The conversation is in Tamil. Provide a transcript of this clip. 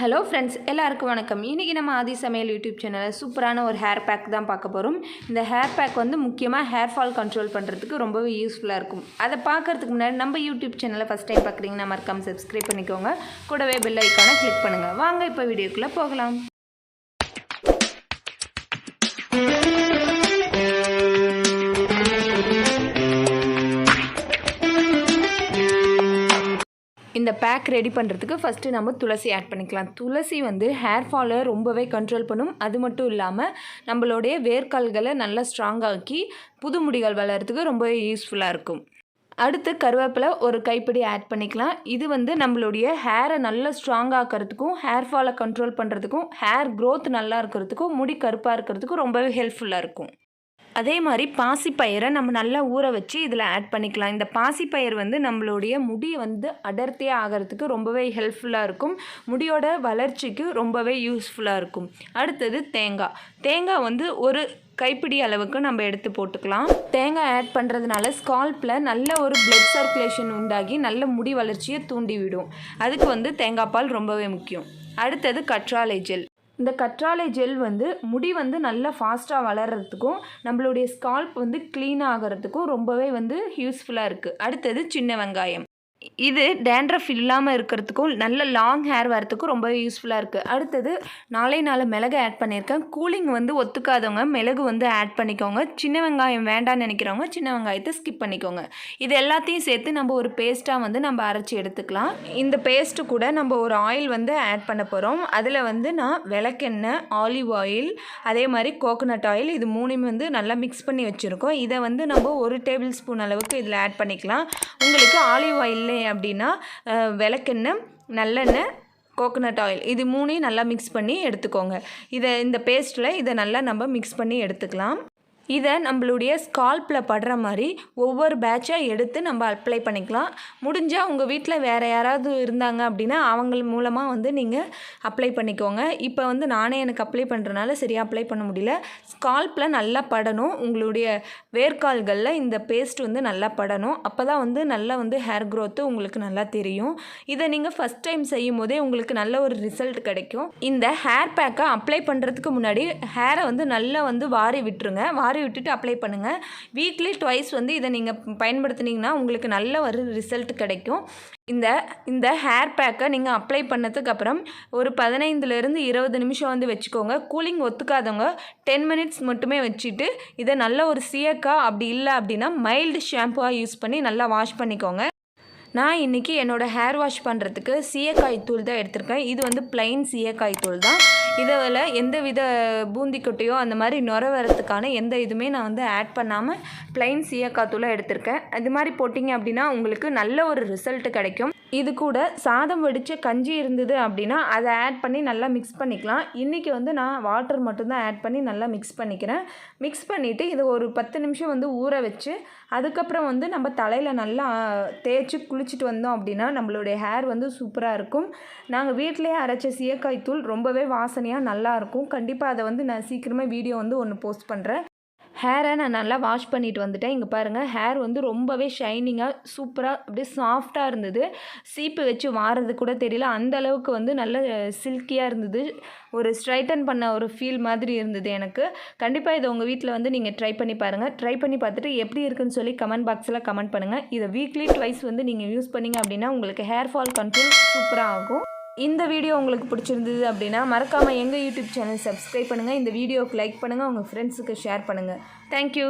ஹலோ ஃப்ரெண்ட்ஸ், எல்லாருக்கும் வணக்கம். இன்றைக்கி நம்ம ஆதி சமையல் யூடியூப் சேனலில் சூப்பரான ஒரு ஹேர் பேக் தான் பார்க்க போகிறோம். இந்த ஹேர் பேக் வந்து முக்கியமாக ஹேர் ஃபால் கண்ட்ரோல் பண்ணுறதுக்கு ரொம்பவே யூஸ்ஃபுல்லாக இருக்கும். அதை பார்க்குறதுக்கு முன்னாடி நம்ம யூடியூப் சேனலை ஃபஸ்ட் டைம் பார்க்குறீங்கன்னா மறக்காம சப்ஸ்கிரைப் பண்ணிக்கோங்க. கூடவே பெல் ஐக்கானை கிளிக் பண்ணுங்கள். வாங்க இப்போ வீடியோக்குள்ளே போகலாம். இந்த பேக் ரெடி பண்ணுறதுக்கு ஃபஸ்ட்டு நம்ம துளசி ஆட் பண்ணிக்கலாம். துளசி வந்து ஹேர் ஃபாலை ரொம்பவே கண்ட்ரோல் பண்ணும். அது மட்டும் இல்லாமல் நம்மளுடைய வேர்க்கால்களை நல்லா ஸ்ட்ராங்காக்கி புது முடிகள் வளர்கிறதுக்கு ரொம்பவே யூஸ்ஃபுல்லாக இருக்கும். அடுத்து கருவேப்பிலை ஒரு கைப்பிடி ஆட் பண்ணிக்கலாம். இது வந்து நம்மளுடைய ஹேரை நல்லா ஸ்ட்ராங்காக்கிறதுக்கும் ஹேர் ஃபாலை கண்ட்ரோல் பண்ணுறதுக்கும் ஹேர் க்ரோத் நல்லா இருக்கிறதுக்கும் முடி கருப்பாக இருக்கிறதுக்கும் ரொம்பவே ஹெல்ப்ஃபுல்லாக இருக்கும். அதே மாதிரி பாசிப்பயிரை நம்ம நல்லா ஊற வச்சு இதில் ஆட் பண்ணிக்கலாம். இந்த பாசிப்பயிர் வந்து நம்மளுடைய முடி வந்து அடர்த்தியாக ஆகிறதுக்கு ரொம்பவே ஹெல்ப்ஃபுல்லாக இருக்கும். முடியோட வளர்ச்சிக்கு ரொம்பவே யூஸ்ஃபுல்லாக இருக்கும். அடுத்தது தேங்காய் வந்து ஒரு கைப்பிடி அளவுக்கு நம்ம எடுத்து போட்டுக்கலாம். தேங்காய் ஆட் பண்ணுறதுனால ஸ்கால்ப்பில் நல்ல ஒரு பிளட் சர்க்குலேஷன் உண்டாகி நல்ல முடி வளர்ச்சியை தூண்டிவிடும். அதுக்கு வந்து தேங்காய் பால் ரொம்பவே முக்கியம். அடுத்தது கற்றாழை ஜெல். இந்த கற்றாழை ஜெல் வந்து முடி வந்து நல்லா ஃபாஸ்ட்டாக வளர்கிறதுக்கும் நம்மளுடைய ஸ்கால்ப் வந்து க்ளீன் ஆகிறதுக்கும் ரொம்பவே வந்து யூஸ்ஃபுல்லாக இருக்குது. அடுத்தது சின்ன வெங்காயம். இது டேண்ட்ரஃப் இல்லாமல் இருக்கிறதுக்கும் நல்ல லாங் ஹேர் வரத்துக்கும் ரொம்பவே யூஸ்ஃபுல்லாக இருக்குது. அடுத்தது 4 மிளகு ஆட் பண்ணியிருக்கேன். கூலிங் வந்து ஒத்துக்காதவங்க மிளகு வந்து ஆட் பண்ணிக்கோங்க. சின்ன வெங்காயம் வேண்டான்னு நினைக்கிறவங்க சின்ன வெங்காயத்தை ஸ்கிப் பண்ணிக்கோங்க. இது எல்லாத்தையும் சேர்த்து நம்ம ஒரு பேஸ்ட்டாக வந்து நம்ம அரைச்சி எடுத்துக்கலாம். இந்த பேஸ்ட்டு கூட நம்ம ஒரு ஆயில் வந்து ஆட் பண்ண போகிறோம். அதில் வந்து நான் விளக்கெண்ணெய், ஆலிவ் ஆயில், அதே மாதிரி கோகோனட் ஆயில், இது மூணுமே வந்து நல்லா மிக்ஸ் பண்ணி வச்சுருக்கோம். இதை வந்து நம்ம 1 டேபிள் ஸ்பூன் அளவுக்கு இதில் ஆட் பண்ணிக்கலாம். உங்களுக்கு ஆலிவ் ஆயில் அப்படின்னா விளக்கெண்ணெய், நல்லெண்ணெய், கோகோனட் ஆயில் இது மூணையும் நல்லா மிக்ஸ் பண்ணி எடுத்துக்கோங்க. இந்த பேஸ்ட்டில் இதை நல்லா நம்ம மிக்ஸ் பண்ணி எடுத்துக்கலாம். இதை நம்மளுடைய ஸ்கால்ப்பில் படுற மாதிரி ஒவ்வொரு பேட்சாக எடுத்து நம்ம அப்ளை பண்ணிக்கலாம். முடிஞ்சால் உங்கள் வீட்டில் வேறு யாராவது இருந்தாங்க அப்படின்னா அவங்க மூலமாக வந்து நீங்கள் அப்ளை பண்ணிக்கோங்க. இப்போ வந்து எனக்கு அப்ளை பண்ணுறதுனால சரியாக அப்ளை பண்ண முடியல. ஸ்கால்ப்பில் நல்லா படணும். உங்களுடைய வேர்க்கால்களில் இந்த பேஸ்ட் வந்து நல்லா படணும். அப்போ தான் வந்து நல்லா வந்து ஹேர் க்ரோத்து உங்களுக்கு நல்லா தெரியும். இதை நீங்கள் ஃபஸ்ட் டைம் செய்யும் போதே உங்களுக்கு நல்ல ஒரு ரிசல்ட் கிடைக்கும். இந்த ஹேர் பேக்கை அப்ளை பண்ணுறதுக்கு முன்னாடி ஹேரை வந்து நல்லா வந்து வாரி விட்டுட்டு அப்ளை பண்ணுங்கள். வீக்லி ட்வைஸ் வந்து இதை நீங்கள் பயன்படுத்தினீங்கன்னா உங்களுக்கு நல்ல ஒரு ரிசல்ட் கிடைக்கும். இந்த ஹேர் பேக்கை நீங்கள் அப்ளை பண்ணதுக்கப்புறம் ஒரு 15லேருந்து 20 நிமிஷம் வந்து வச்சுக்கோங்க. கூலிங் ஒத்துக்காதவங்க 10 மினிட்ஸ் மட்டுமே வச்சுட்டு இதை நல்ல ஒரு சீயக்காய் அப்படி இல்லை அப்படின்னா மைல்டு ஷாம்புவாக யூஸ் பண்ணி நல்லா வாஷ் பண்ணிக்கோங்க. நான் இன்றைக்கி என்னோடய ஹேர் வாஷ் பண்ணுறதுக்கு சீயக்காய் தூள் தான் எடுத்திருக்கேன். இது வந்து ப்ளைன் சீயக்காய் தூள் தான். இதில் எந்த வித பூந்திக்கொட்டையோ அந்த மாதிரி நுர வரத்துக்கான எந்த இதுவுமே நான் வந்து ஆட் பண்ணாமல் ப்ளைன் சீயக்காய் தூளை எடுத்திருக்கேன். அது மாதிரி போட்டிங்க அப்படின்னா உங்களுக்கு நல்ல ஒரு ரிசல்ட் கிடைக்கும். இது கூட சாதம் வடித்த கஞ்சி இருந்தது அப்படின்னா அதை ஆட் பண்ணி நல்லா மிக்ஸ் பண்ணிக்கலாம். இன்றைக்கி வந்து நான் வாட்டர் மட்டும்தான் ஆட் பண்ணி நல்லா மிக்ஸ் பண்ணிக்கிறேன். மிக்ஸ் பண்ணிவிட்டு இதை ஒரு 10 நிமிஷம் வந்து ஊற வச்சு அதுக்கப்புறம் வந்து நம்ம தலையில் நல்லா தேய்ச்சி குளிச்சுட்டு வந்தோம் அப்படின்னா நம்மளுடைய ஹேர் வந்து சூப்பராக இருக்கும். நாங்கள் வீட்டிலேயே அரைச்ச சீயக்காய் தூள் ரொம்பவே வாசனையாக நல்லாயிருக்கும். கண்டிப்பாக அதை வந்து நான் சீக்கிரமாக வீடியோ வந்து ஒன்று போஸ்ட் பண்ணுறேன். ஹேரை நான் நல்லா வாஷ் பண்ணிட்டு வந்துட்டேன். இங்கே பாருங்கள், ஹேர் வந்து ரொம்பவே ஷைனிங்காக சூப்பராக அப்படியே சாஃப்டாக இருந்தது. சீப்பு வச்சு வாரது கூட தெரியல. அந்த அளவுக்கு வந்து நல்ல சில்கியாக இருந்தது. ஒரு ஸ்ட்ரைட்டன் பண்ண ஒரு ஃபீல் மாதிரி இருந்தது எனக்கு. கண்டிப்பாக இதை உங்கள் வீட்டில் வந்து நீங்கள் ட்ரை பண்ணி பாருங்கள். ட்ரை பண்ணி பார்த்துட்டு எப்படி இருக்குன்னு சொல்லி கமெண்ட் பாக்ஸில் கமெண்ட் பண்ணுங்கள். இதை வீக்லி ட்வைஸ் வந்து நீங்கள் யூஸ் பண்ணிங்க அப்படின்னா உங்களுக்கு ஹேர் ஃபால் கண்ட்ரோல் சூப்பராக ஆகும். இந்த வீடியோ உங்களுக்கு பிடிச்சிருந்தது அப்படின்னா மறக்காமல் எங்கள் யூடியூப் சேனல் சப்ஸ்கிரைப் பண்ணுங்கள். இந்த வீடியோவுக்கு லைக் பண்ணுங்கள். உங்கள் ஃப்ரெண்ட்ஸுக்கு ஷேர் பண்ணுங்கள். தேங்க்யூ.